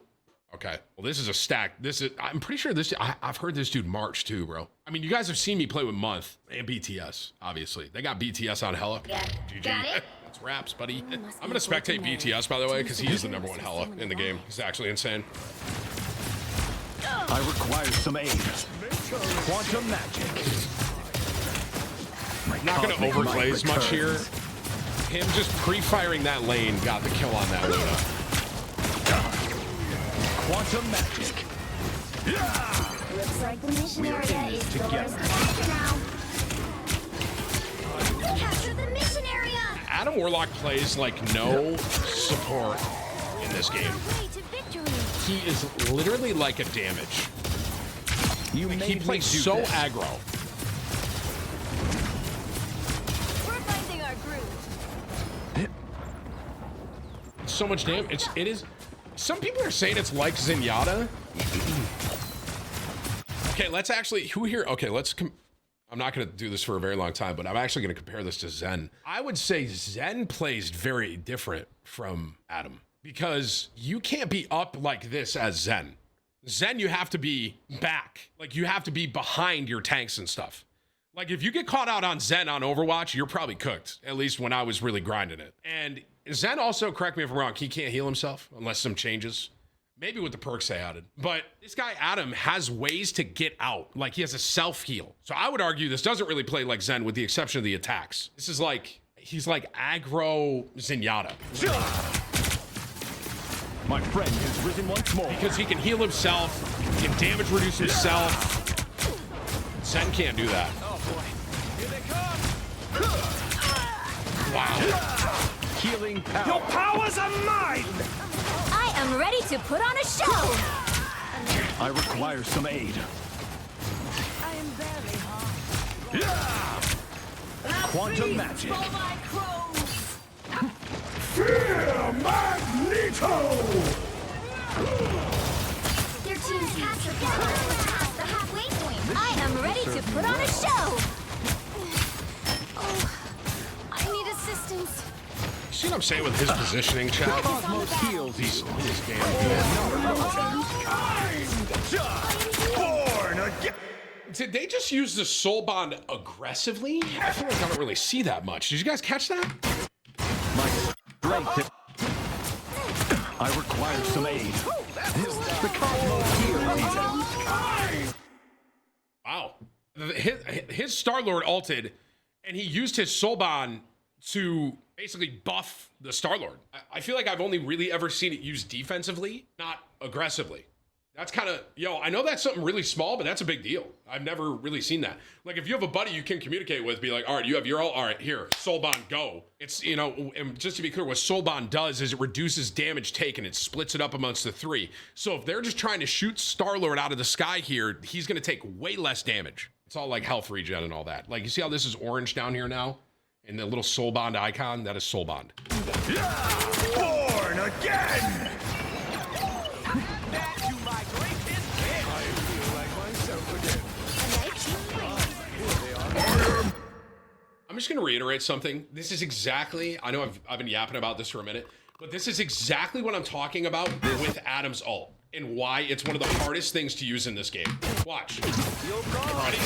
Okay, well, this is a stack. I'm pretty sure I've heard this dude march too, bro. I mean, you guys have seen me play with Month and BTS, obviously. They got BTS on hella. GG. Got it? That's raps, buddy. I'm gonna spectate BTS, by the way, because he is the #1 hella in the game. He's actually insane. I require some aid. Quantum magic. I'm not gonna overplay as much here. Him just pre-firing that lane got the kill on that Luna. Quantum magic. Looks like the mission area is together. now. Capture the mission area. Adam Warlock plays like no support in this game. Way to victory. He is literally like a damage. He plays so aggro. We're finding our groove. So much damage. It is. Some people are saying it's like Zenyatta. Okay, let's actually. Who here? Okay, I'm not going to do this for a very long time, but I'm actually going to compare this to Zen. I would say Zen plays very different from Adam because you can't be up like this as Zen. Zen, you have to be back. Like, you have to be behind your tanks and stuff. Like, if you get caught out on Zen on Overwatch, you're probably cooked, at least when I was really grinding it. And Zen also, correct me if I'm wrong, he can't heal himself unless some changes. Maybe with the perks they added. But this guy, Adam, has ways to get out. Like, he has a self-heal. So I would argue this doesn't really play like Zen with the exception of the attacks. This is like, he's like aggro Zenyatta. My friend has risen once more. Because he can heal himself, he can damage reduce himself. Zen can't do that. Oh boy. Here they come. Wow. Healing power. Your powers are mine! I am ready to put on a show. I require some aid. I am barely harmed. Quantum magic. For my crows. Fear Magneto! Their team's cats are past the halfway point. I am ready to put on a show. Oh, I need assistance. See what I'm saying with his positioning, chat? Cosmos heals you. This game. Born again! Did they just use the soul bond aggressively? I feel like I don't really see that much. Did you guys catch that? My strength. I require some aid. The Cosmos heals you. Wow. His Star-Lord ulted, and he used his soul bond to basically buff the Star-Lord. I feel like I've only really ever seen it used defensively, not aggressively. That's kind of, yo, I know that's something really small, but that's a big deal. I've never really seen that. Like, if you have a buddy you can communicate with, be like, all right, you have your all right, here, soul bond, go. It's, you know, and just to be clear, what soul bond does is it reduces damage taken. It splits it up amongst the three. So if they're just trying to shoot Star-Lord out of the sky here, he's going to take way less damage. It's all like health regen and all that. Like, you see how this is orange down here now? And the little soul bond icon, that is soul bond. Born again! Back to my greatest hit. I feel like myself again. I'm just going to reiterate something. This is exactly, I know I've been yapping about this for a minute, but this is exactly what I'm talking about with Adam's ult and why it's one of the hardest things to use in this game. Watch. Ready?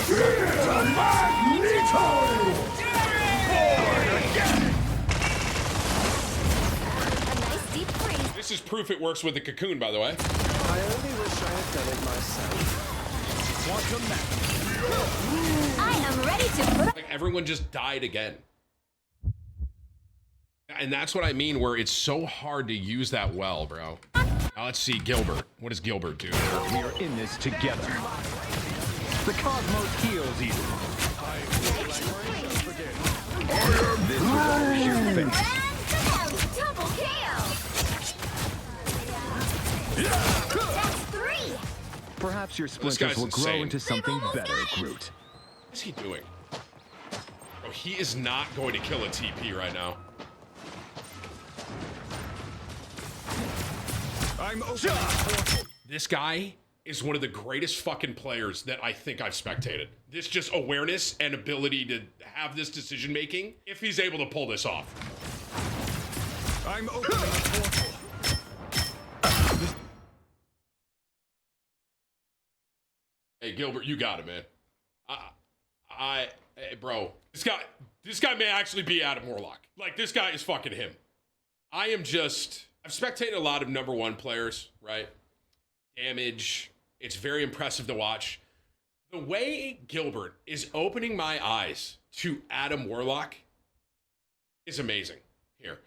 Magneto! Born again! A nice deep freeze. This is proof it works with the cocoon, by the way. I only wish I had done it myself. Quantum magic. I am ready to put on. Like, everyone just died again. And that's what I mean, where it's so hard to use that well, bro. Now let's see Gilbert. What does Gilbert do? We are in this together. The Cosmos heals you. This requires your fate. Double KO. That's 3. Perhaps your guy's splinters will grow insane. into something almost better, got it. Groot. What is he doing? Oh, he is not going to kill a TP right now. I'm This guy is one of the greatest fucking players that I think I've spectated. This just awareness and ability to have this decision making, if he's able to pull this off. I'm opening a portal. Hey Gilbert, you got it, man. Hey, bro, this guy may actually be Adam Warlock. Like, this guy is fucking him. I've spectated a lot of number one players, right? Damage. It's very impressive to watch. The way Gilbert is opening my eyes to Adam Warlock is amazing here.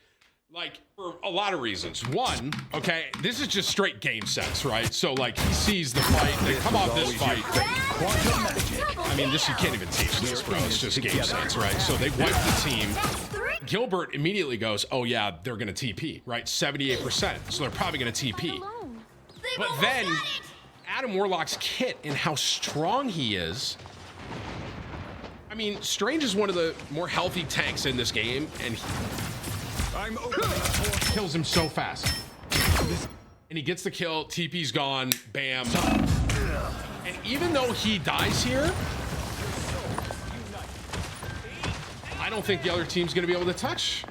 Like, for a lot of reasons. One, okay, this is just straight game sense, right? So, like, he sees the fight, they come off this fight. Quantum magic. I mean, this, you can't even teach this, bro. It's just game sense, right? So they wipe the team. That's 3. Gilbert immediately goes, oh yeah, they're gonna TP, right? 78%, so they're probably gonna TP. But then, Adam Warlock's kit and how strong he is. I mean, Strange is one of the more healthy tanks in this game, and he I'm opening a portal. kills him so fast. And he gets the kill, TP's gone, bam. And even though he dies here, I don't think the other team's gonna be able to touch.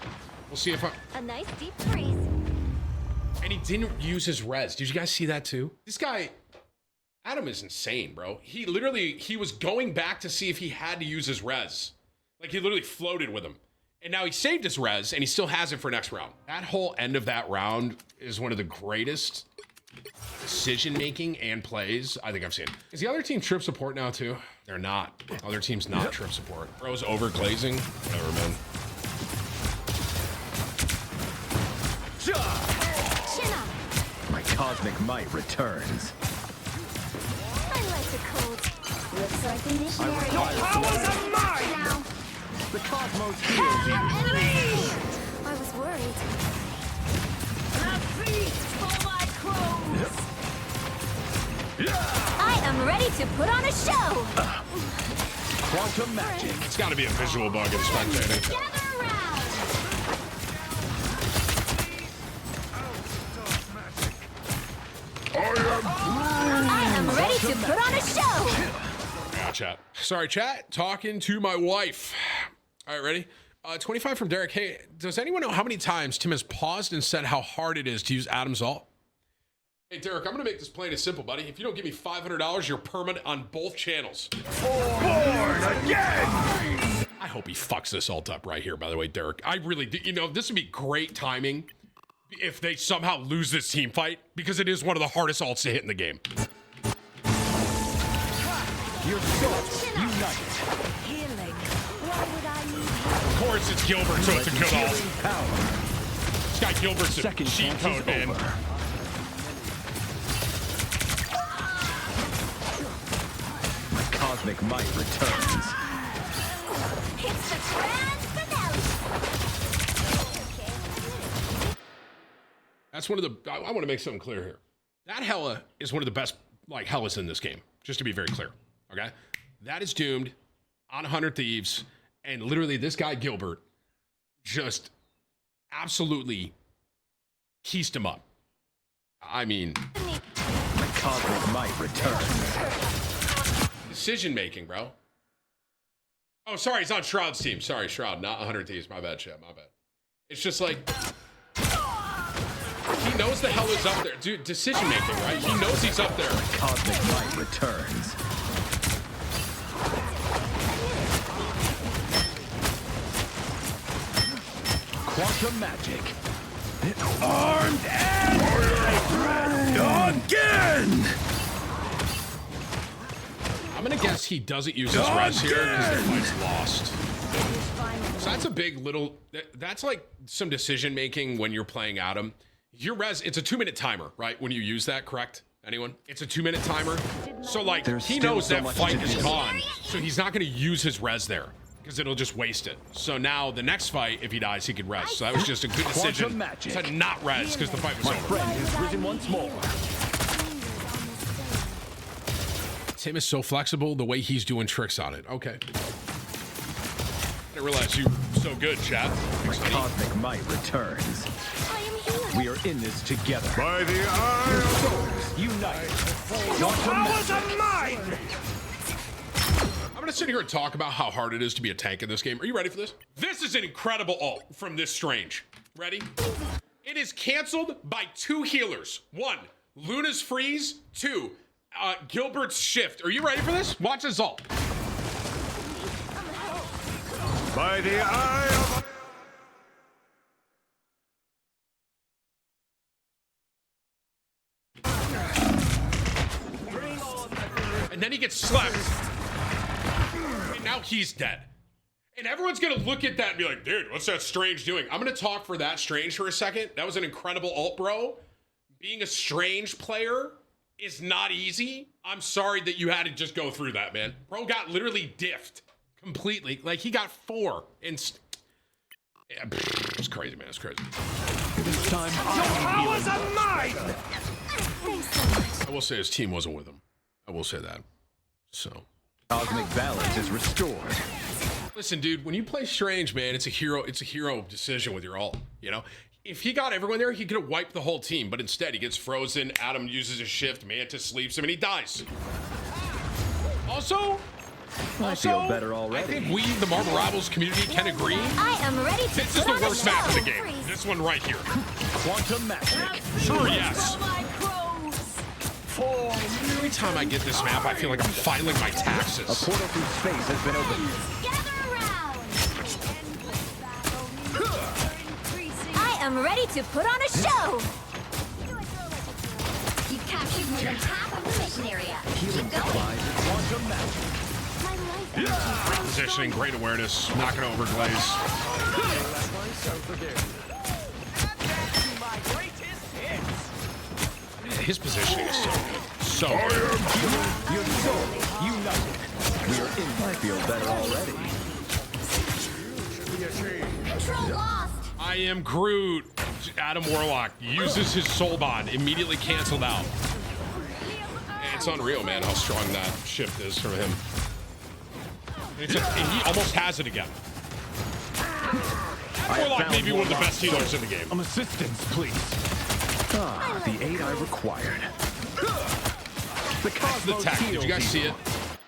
We'll see if A nice deep freeze. And he didn't use his res. Did you guys see that too? This guy, Adam is insane, bro. He was going back to see if he had to use his res. Like, he literally floated with him. And now he saved his res, and he still has it for next round. That whole end of that round is one of the greatest decision-making and plays I think I've seen. Is the other team trip support now too? They're not. Other team's not trip support. Bro's over glazing. Whatever, man. cosmic might returns. I like the cold. Looks like the missionary. Powers of mine! Now. The cosmos heals you. I was worried. I am ready to put on a show. Quantum magic. It's got to be a visual bug in spectating. Gather around. I am ready to put on a show. Yeah, chat. Sorry, chat. Talking to my wife. All right, ready? 25 from Derek. Hey, does anyone know how many times Tim has paused and said how hard it is to use Adam's ult? Hey, Derek, I'm going to make this plain and simple, buddy. If you don't give me $500, you're permanent on both channels. Born again! I hope he fucks this ult up right here, by the way, Derek. I really do. You know, this would be great timing if they somehow lose this team fight, because it is one of the hardest ults to hit in the game. Your souls unite. Healing. Why would I need Of course, it's Gilbert, so it's a good ult. Healing power. This guy Gilbert's a Second cheat chance code, is man. over. My cosmic might returns. It's the grand finale. That's one of the. I want to make something clear here. That Hela is one of the best, like, Helas in this game, just to be very clear. Okay? That is doomed on 100 Thieves, and literally this guy Gilbert just absolutely keysed him up. I mean, My cosmic might returns. decision making, bro. Oh, sorry, it's on Shroud's team. Sorry, Shroud, not 100 Thieves. My bad, chat. My bad. It's just like, he knows the hell is up there. Dude, decision making, right? He knows he's up there. Cosmic might returns. Quantum magic. Armed and again! I'm gonna guess he doesn't use his res here because the fight's lost. So that's a big little, that's like some decision making when you're playing Adam. Your res, it's a 2-minute timer, right? When you use that, correct? Anyone? It's a 2-minute timer. So like, There's he still knows so that much fight to is do. gone. So he's not gonna use his res there because it'll just waste it. So now the next fight, if he dies, he can res. So that was just a good decision Quantum magic. to not res because the fight was My over. friend has risen once more. Tim is so flexible, the way he's doing tricks on it. Okay. I didn't realize you were so good, chat. My cosmic might returns. I am healing. We are in this together. By the eye of Souls unite. Quantum powers magic. of mine! I'm gonna sit here and talk about how hard it is to be a tank in this game. Are you ready for this? This is an incredible ult from this Strange. Ready? It is canceled by 2 healers. 1, Luna's freeze. 2, Gilbert's shift. Are you ready for this? Watch this ult. By the eye of... And then he gets slapped. And now he's dead. And everyone's gonna look at that and be like, dude, what's that Strange doing? I'm gonna talk for that Strange for a second. That was an incredible ult, bro. Being a Strange player is not easy. I'm sorry that you had to just go through that, man. Bro got literally diffed completely. Like, he got 4. And yeah, it's crazy, man. It's crazy. This time Powers of mine! Thanks so much. I will say his team wasn't with him. I will say that. So, cosmic balance is restored. listen, dude, when you play Strange, man, it's a hero decision with your ult, you know? If he got everyone there, he could have wiped the whole team, but instead he gets frozen, Adam uses his shift, Mantis sleeps him, and he dies. Also, I feel better already. I think we, the Marvel Rivals community, can agree. I am ready to This is put the on a worst map in the show. game. This one right here. Quantum magic. Sure, yes. Every time I get this map, I feel like I'm filing my A taxes. portal through space has been opened. Gather around. I am ready to put on a show. You captured more than half of the mission area. Healing supplies and quantum magic. My life energy is Positioning, great awareness, not gonna overglaze. his positioning is so good. So good. Your soul united. We are in. I feel better already. Control lost. I am Groot. Adam Warlock uses his soul bond, immediately canceled out. It's unreal, man, how strong that shift is from him. And he almost has it again. Warlock may be one of the best healers in the game. Assistance, please. Ah, the aid I required. The That's the Cosmos tech. Did heals you guys see it?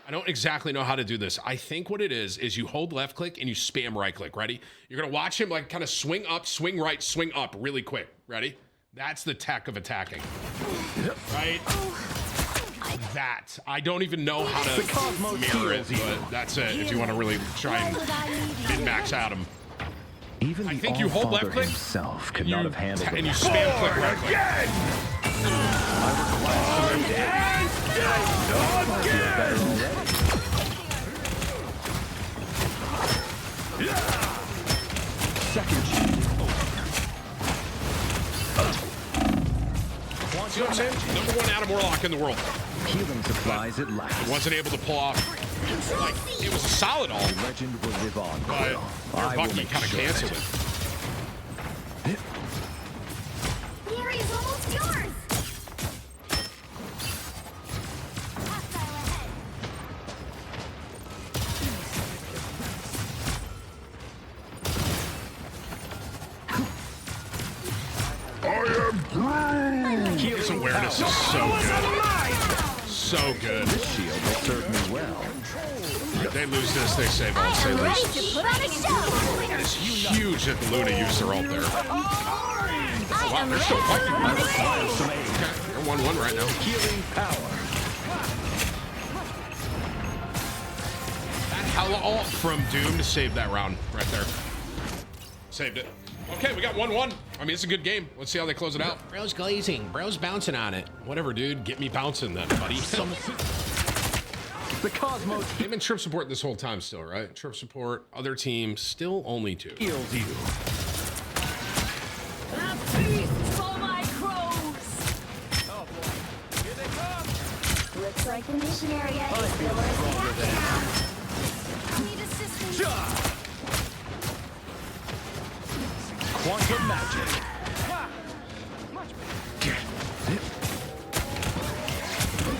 I don't exactly know how to do this. I think what it is you hold left click and you spam right click. Ready? You're gonna watch him like kind of swing up, swing right, swing up really quick. Ready? That's the tech of attacking. Right? That. I don't even know how to mirror it, but that's it if you want to really try and min-max at him. Even I the think you hold left All-Father click himself could and not have handled it. and you spam click right click. Second shield. See what I'm saying? Number one Adam Warlock in the world. Healing supplies at last. Wasn't able to pull off. Like, it was a solid all, Legend will live on. but our Bucky kind of canceled it. The area is almost yours. Hostile ahead. His awareness is so good. So good. This shield will serve me well. If they lose this, they save all. Say I'm ready lose. to put on a show. It's huge that the Luna used their ult there. I Wow, am they're ready still to fighting. put on a show. Okay, they're 1-1 right now. Healing power. That hella ult from Doom to save that round right there. Saved it. Okay, we got 1-1. I mean, it's a good game. Let's see how they close it out. Bro's glazing. Bro's bouncing on it. Whatever, dude. Get me bouncing then, buddy. The Cosmos They've been trip support this whole time still, right? Trip support, other team, still only 2. heals you. A feast for my crows. Here they come. Looks like the mission area is still attacked. I need assistance. Quantum magic.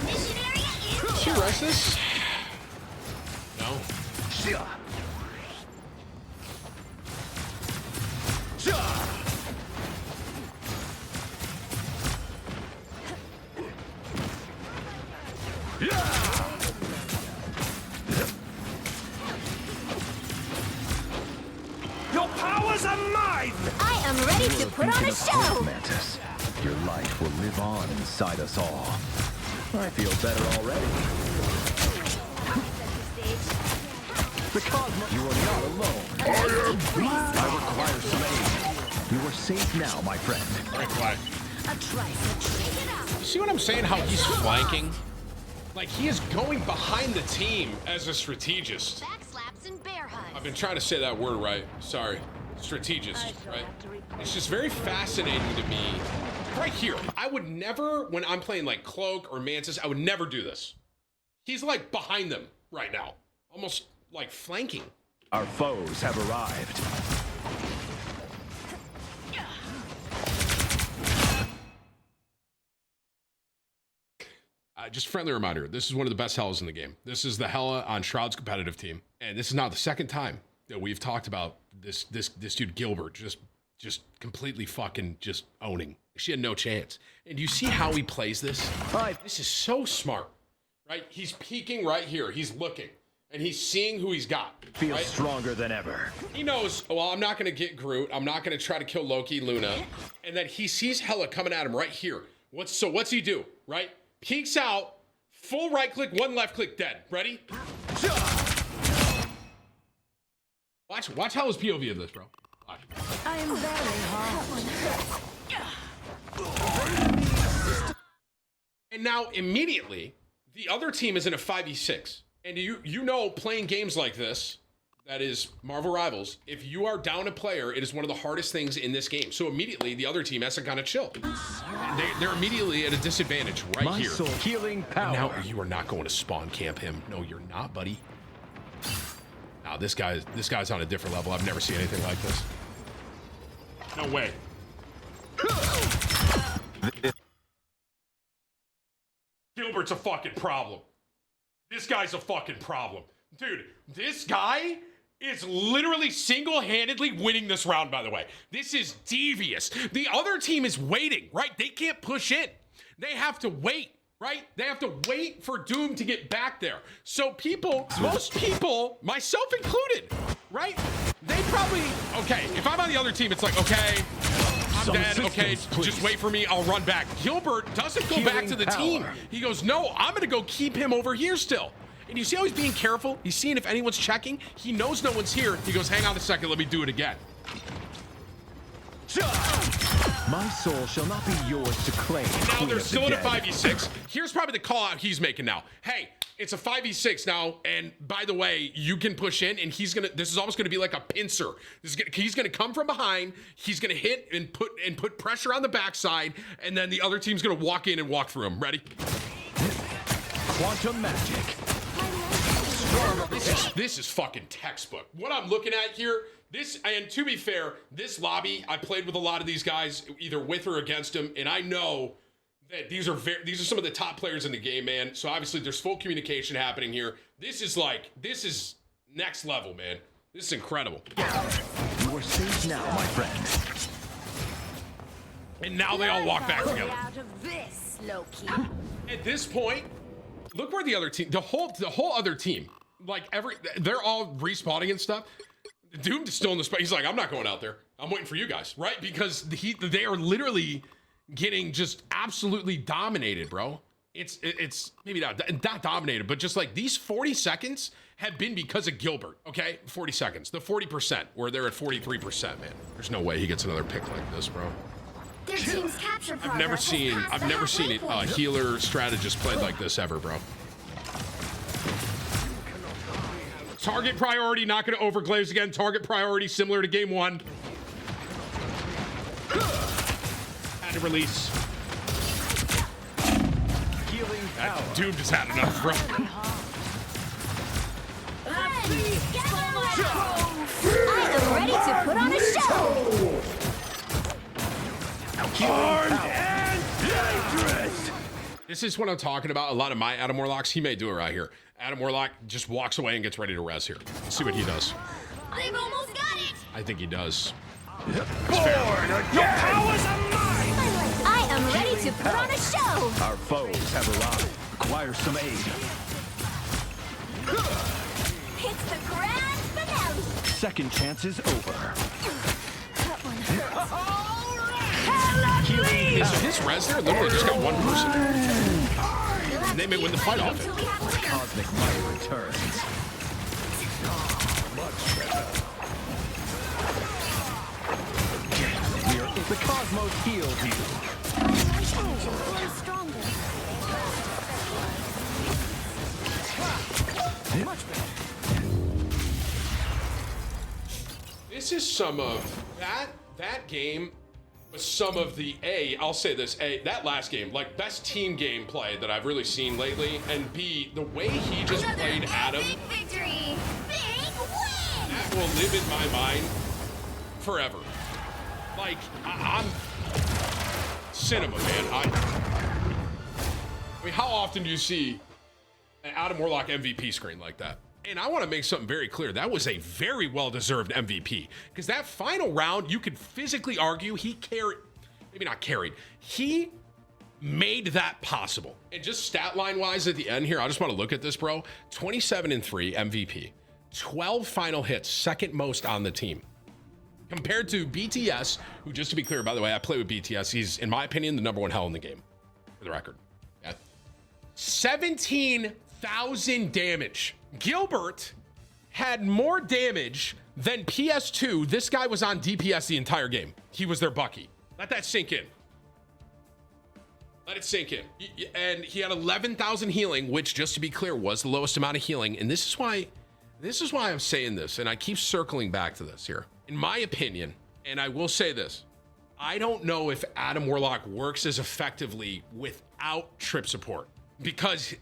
Mission area is Should we rest this? No. Your powers are mine. I am ready to put on a show. Mantis, your light will live on inside us all. I feel better already. The Cosmos. You are not alone. I require some aid. You are safe now, my friend. Very quiet. A tricep. You see what I'm saying? How he's flanking? Like, he is going behind the team as a strategist. Backslaps and bear hugs. I've been trying to say that word right. Sorry. Strategist, right? It's just very fascinating to me. Right here. I would never, when I'm playing like Cloak or Mantis, I would never do this. He's like behind them right now. Almost like flanking. Our foes have arrived. Just friendly reminder, this is one of the best Hellas in the game. This is the Hella on Shroud's competitive team. And this is now the second time that we've talked about this dude Gilbert just completely fucking just owning. She had no chance. And you see how he plays this? This is so smart, right? He's peeking right here. He's looking. And he's seeing who he's got. Feels right? stronger than ever. He knows, well, I'm not going to get Groot. I'm not going to try to kill Loki, Luna. And then he sees Hela coming at him right here. What's he do, right? Peeks out, full right click, one left click, dead. Ready? Watch Hela's POV of this, bro. Watch. I am very hard. And now immediately, the other team is in a 5v6. And you know, playing games like this, that is Marvel Rivals, if you are down a player, it is one of the hardest things in this game. So immediately the other team has to kind of chill. They're immediately at a disadvantage right My here. soul healing power. Now you are not going to spawn camp him. No, you're not, buddy. Now this guy's on a different level. I've never seen anything like this. No way. Gilbert's a fucking problem. This guy's a fucking problem. Dude, this guy is literally single-handedly winning this round, by the way. This is devious. The other team is waiting, right? They can't push in. They have to wait, right? They have to wait for Doom to get back there. So people, most people, myself included, right? They probably, okay, if I'm on the other team, it's like, okay, I'm dead. Okay, just wait for me. I'll run back. Gilbert doesn't go back to the team. He goes, no, I'm going to go keep him over here still. And you see how he's being careful? He's seeing if anyone's checking. He knows no one's here. He goes, hang on a second. Let me do it again. My soul shall not be yours to claim. Now they're still in a 5v6. Here's probably the call out he's making now. Hey, it's a 5v6 now, and by the way, you can push in, and this is almost gonna be like a pincer. He's gonna come from behind, he's gonna hit and put pressure on the backside, and then the other team's gonna walk in and walk through him. Ready? Quantum magic. This is fucking textbook. What I'm looking at here, and to be fair, this lobby, I played with a lot of these guys, either with or against them, and I know that these are some of the top players in the game, man. So obviously there's full communication happening here. This is next level, man. This is incredible. You are safe now, my friend. And now they all walk back together. Out of this, Loki. At this point, look where the other team, the whole other team, they're all respawning and stuff. Doom is still in the spot. He's like, I'm not going out there. I'm waiting for you guys, right? Because they are literally getting just absolutely dominated, bro. It's maybe not dominated, but just like these 40 seconds have been because of Gilbert, okay? 40 seconds, the 40%, where they're at 43%, man. There's no way he gets another pick like this, bro. Their team's capture I've never seen a healer strategist played like this ever, bro. Target priority, not going to overglaze again. Target priority, similar to game one. Had to release. Healing power. Doom just had enough, bro. I am ready to put on a show. Armed and dangerous. This is what I'm talking about. A lot of my Adam Warlocks, he may do it right here. Adam Warlock just walks away and gets ready to res here. Let's see what he does. They've almost got it. I think he does. Your powers are mine! I am ready to put on a show. Our foes have arrived. Require some aid. It's the grand finale. Second chance is over. That one hurts. His res there literally just got one person. And they may win the fight off it. Cosmic might returns. The cosmos heals you. Growing stronger. Much better. This is some of that game was some of the I'll say this, that last game, like best team gameplay that I've really seen lately, and B, the way he just played Adam, Big victory. Big win. that will live in my mind forever. Like, I'm cinema, man. I mean, how often do you see an Adam Warlock MVP screen like that? And I want to make something very clear. That was a very well-deserved MVP. Because that final round, you could physically argue he carried, maybe not carried, he made that possible. And just stat line-wise at the end here, I just want to look at this, bro. 27-3 MVP. 12 final hits, second most on the team. Compared to BTS, who, just to be clear, by the way, I play with BTS. He's, in my opinion, the #1 hell in the game, for the record. Yeah. 17,000 damage. Gilbert had more damage than PS2. This guy was on DPS the entire game. He was their Bucky. Let that sink in. Let it sink in. And he had 11,000 healing, which, just to be clear, was the lowest amount of healing. And this is why This is why I'm saying this, and I keep circling back to this here. In my opinion, and I will say this, I don't know if Adam Warlock works as effectively without trip support because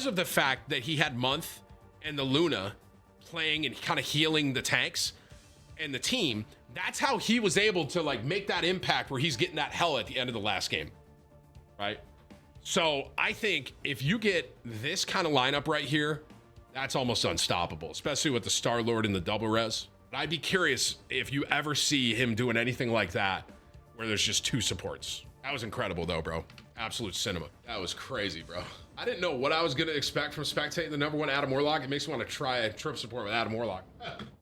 of the fact that he had Month and the Luna playing and kind of healing the tanks and the team. That's how he was able to like make that impact where he's getting that hell at the end of the last game, right? So I think if you get this kind of lineup right here, that's almost unstoppable, especially with the Star-Lord and the double res. I'd be curious if you ever see him doing anything like that where there's just two supports. That was incredible though, bro. Absolute cinema. That was crazy, bro. I didn't know what I was gonna expect from spectating the #1 Adam Warlock. It makes me want to try a trip support with Adam Warlock.